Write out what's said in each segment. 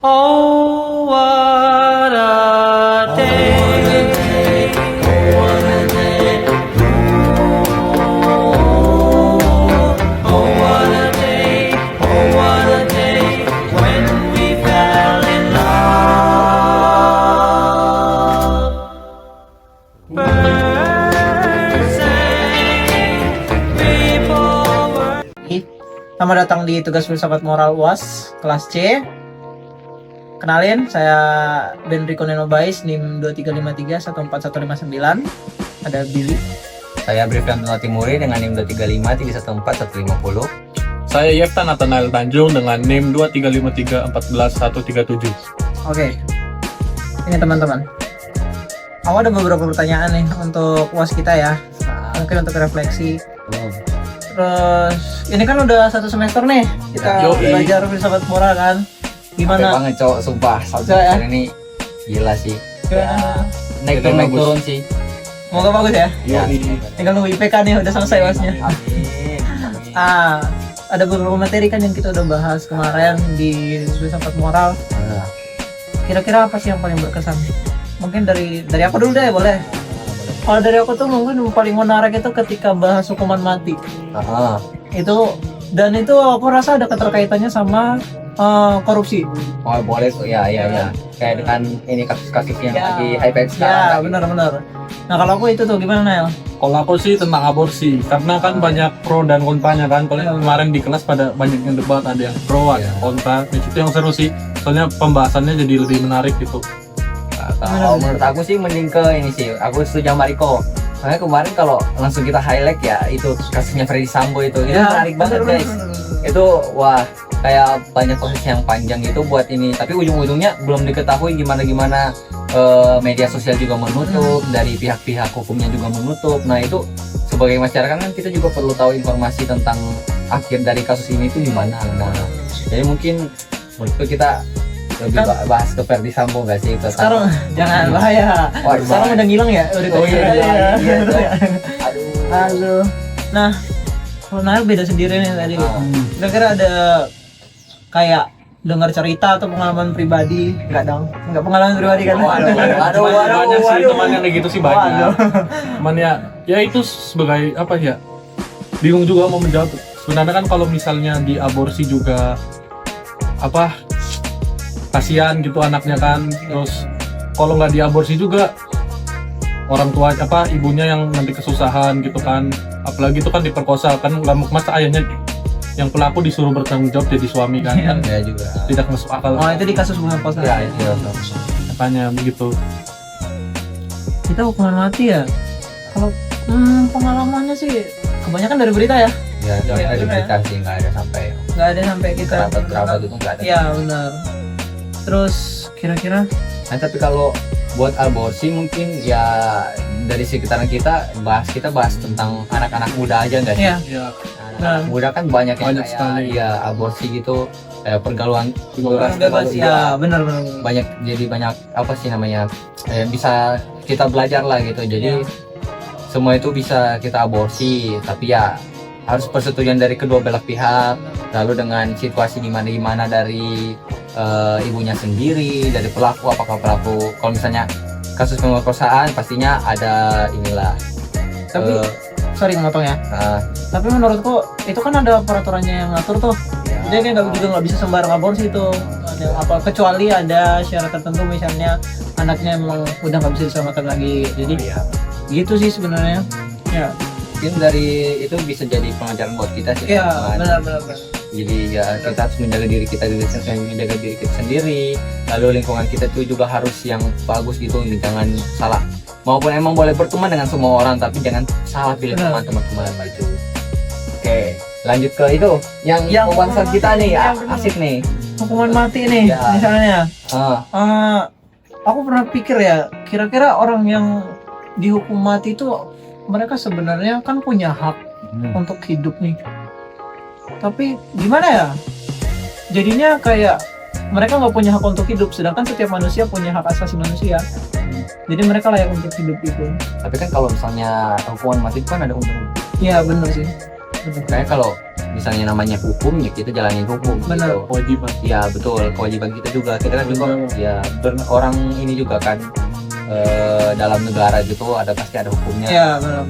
Oh, what a day. Oh, what a day. Oh, what a day. Oh, what a day when we fell in love. Birthday, people were... Selamat datang di tugas filsafat moral UAS kelas C. Kenalin, saya Ben Rico Nenobais, NIM 2353-14159. Ada Billy. Saya Brifkan Timuri dengan NIM 235-314-150. Saya Yefta Nathanael Tanjung dengan NIM 2353-14137. Oke. Ini teman-teman. Ada beberapa pertanyaan nih untuk UAS kita ya. Mungkin untuk refleksi. Terus ini kan udah satu semester nih kita belajar filsafat moral kan. Capek Gimana? banget cowok, sumpah. Susah ya? Ini gila sih. Gimana? Naik turun sih. Semoga bagus ya. Ya. Tinggal nunggu IPK nih, udah selesai UASnya. Amin. Ada beberapa materi kan yang kita udah bahas kemarin di filsafat moral. Kira-kira apa sih yang paling berkesan? Mungkin dari aku dulu deh, boleh. Kalau dari aku tuh mungkin yang paling menarik itu ketika bahas hukuman mati. Itu aku rasa ada keterkaitannya sama korupsi. Oh boleh tuh, ya. Kayak dengan ini kasus-kasus yang lagi hype sekarang. Ya, benar. Nah kalau aku itu tuh gimana Nel? Kalau aku sih tentang aborsi, karena kan banyak pro dan kontranya kan. Kalau kemarin di kelas pada banyak yang debat, ada yang pro, ada yang kontra. Itu yang seru sih, soalnya pembahasannya jadi lebih menarik gitu. Kalau menurut aku sih mending ke ini sih, aku setuju sama Riko. Soalnya kemarin kalau langsung kita highlight ya itu kasusnya Freddy Sambo itu menarik banget guys. Itu wah kayak banyak proses yang panjang itu buat ini, tapi ujung-ujungnya belum diketahui gimana media sosial juga menutup, dari pihak-pihak hukumnya juga menutup. Nah itu sebagai masyarakat kan kita juga perlu tahu informasi tentang akhir dari kasus ini itu gimana. Nah jadi mungkin untuk kita lebih bahas ke Freddy Sambo nggak sih? Sekarang jangan bahaya. Sekarang udah ngilang ya? Iya. Aduh. Nah, kalau Nail beda sendiri nih tadi. Kira-kira ada kayak dengar cerita atau pengalaman pribadi? Enggak dong. Enggak pengalaman pribadi kan? Waduh. Sih teman yang kayak gitu sih banyak. Cuman ya itu sebagai apa ya? Bingung juga mau menjawab. Sebenarnya kan kalau misalnya diaborsi juga kasihan gitu anaknya kan. Terus kalau nggak diaborsi juga orang tua ibunya yang nanti kesusahan gitu kan, apalagi itu kan diperkosa kan, nggak masa ayahnya yang pelaku disuruh bertanggung jawab jadi suami kan. Ya juga tidak masuk akal. Itu di kasus pemerkosaan ya itu makanya begitu. Kita hukuman mati ya. Kalau pengalamannya sih kebanyakan dari berita ya. Ya dari berita sih nggak ada sampai kita kerabat itu nggak ada. ya benar. Terus kira-kira Tapi kalau buat aborsi mungkin ya dari sekitaran kita bahas tentang anak-anak muda aja nggak sih? Iya. Anak muda kan banyak yang sekali. Ya aborsi gitu, pergaulan bebas ya, benar. banyak apa sih namanya, bisa kita belajar lah gitu. Jadi semua itu bisa kita aborsi, tapi ya harus persetujuan dari kedua belah pihak, lalu dengan situasi gimana dari ibunya sendiri, dari pelaku, apakah pelaku, kalau misalnya kasus pemerkosaan pastinya ada inilah. Tapi sorry memotong ya. Tapi menurutku itu kan ada peraturannya yang ngatur tuh. Jadi kan nggak bisa sembarang aborsi itu. Ada kecuali ada syarat tertentu, misalnya anaknya memang udah nggak bisa diselamatkan lagi. Jadi gitu sih sebenarnya. Ya. Mungkin dari itu bisa jadi pelajaran buat kita sih. Iya, benar. Jadi ya kita harus menjaga diri kita sendiri, lalu lingkungan kita itu juga harus yang bagus gitu, jangan salah. Maupun emang boleh berteman dengan semua orang, tapi jangan salah pilih teman-teman itu. Oke, lanjut ke itu yang pembahasan kita nih, asik nih. Hukuman mati nih, misalnya. Aku pernah pikir ya, kira-kira orang yang dihukum mati itu mereka sebenarnya kan punya hak untuk hidup nih. Tapi gimana ya? Jadinya kayak mereka nggak punya hak untuk hidup, sedangkan setiap manusia punya hak asasi manusia. Jadi mereka layak untuk hidup itu. Tapi kan kalau misalnya hukuman mati kan ada undang-undang. Iya benar sih. Kayak kalau misalnya namanya hukum ya kita jalanin hukum. Benar. Gitu. Kewajiban. Ya betul, kewajiban kita juga. Kita kan juga ya orang ini juga kan dalam negara gitu ada pasti ada hukumnya. Ya benar.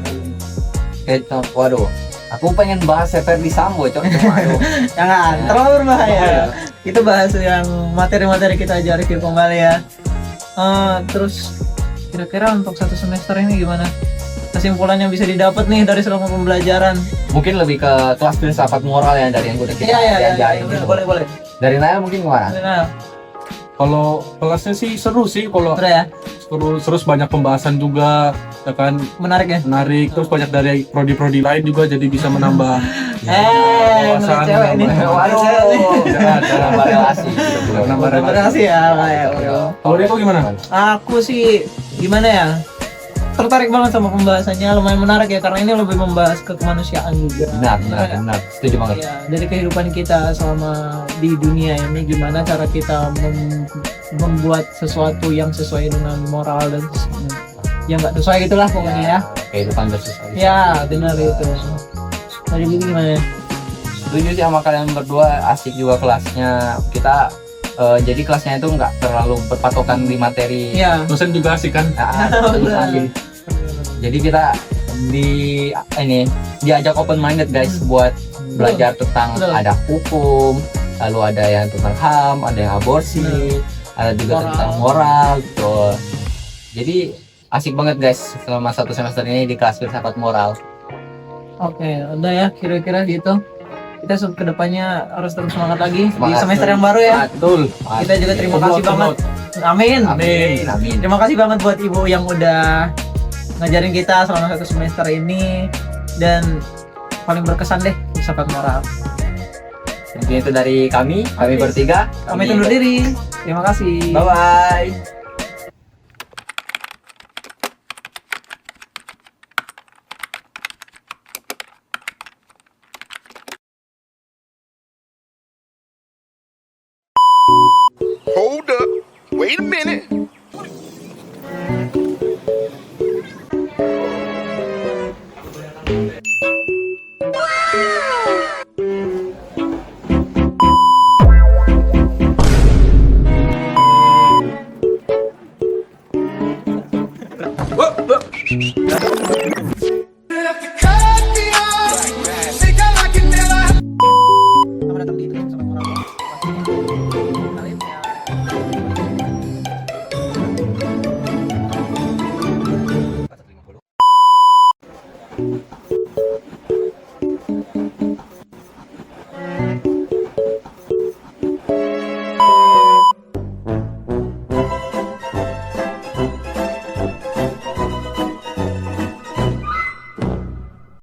Kayak waduh, aku pengen bahas Ferdi Sambo, cuma aduh. Jangan, terlalu berbahaya. Kita bahas yang materi-materi kita aja review kembali ya. Terus kira-kira untuk satu semester ini gimana? Kesimpulan yang bisa didapat nih dari selama pembelajaran. Mungkin lebih ke kelas filsafat moral ya dari yang udah kita diajarin gitu. Boleh. Dari Naya mungkin gimana? Nah, Kalau kelasnya sih seru sih, kalau udah ya, terus banyak pembahasan juga, ya kan, menarik ya. menarik. Terus banyak dari prodi-prodi lain juga, jadi bisa menambah Ngeliat wawasan, cewek nih. Waduh, nambah relasi. Nambah Terima kasih ya, Pak ya. Kalau Riko gimana? Aku sih gimana ya? Tertarik banget sama pembahasannya, lumayan menarik ya karena ini lebih membahas ke kemanusiaan juga. Benar. Setuju banget. Ya, dari kehidupan kita selama di dunia ini gimana cara kita membuat sesuatu yang sesuai dengan moral dan yang nggak sesuai gitulah pokoknya ya. Kehidupan bersosial. Ya, benar itu. Tadi gini gimana? Setuju sih sama kalian berdua, asik juga kelasnya. Kita jadi kelasnya itu nggak terlalu berpatokan di materi. Ya. Dosen juga asik kan? Asik. Jadi kita diajak open minded guys buat belajar tentang Betul. ada hukum, lalu ada yang tentang HAM, ada yang aborsi, ada juga Moral. tentang moral gitu. Jadi asik banget guys selama satu semester ini di kelas filsafat moral. Oke, udah ya kira-kira gitu. Kita kedepannya harus terus semangat lagi di Semangat. semester yang baru ya. Betul. Kita juga terima kasih banget. Amin. Amin. Terima kasih banget buat Ibu yang udah ngajarin kita selama satu semester ini dan paling berkesan deh filsafat moral. Mungkin itu dari kami bertiga. Kami undur diri. Terima kasih. Bye bye. Hold up. Wait a minute.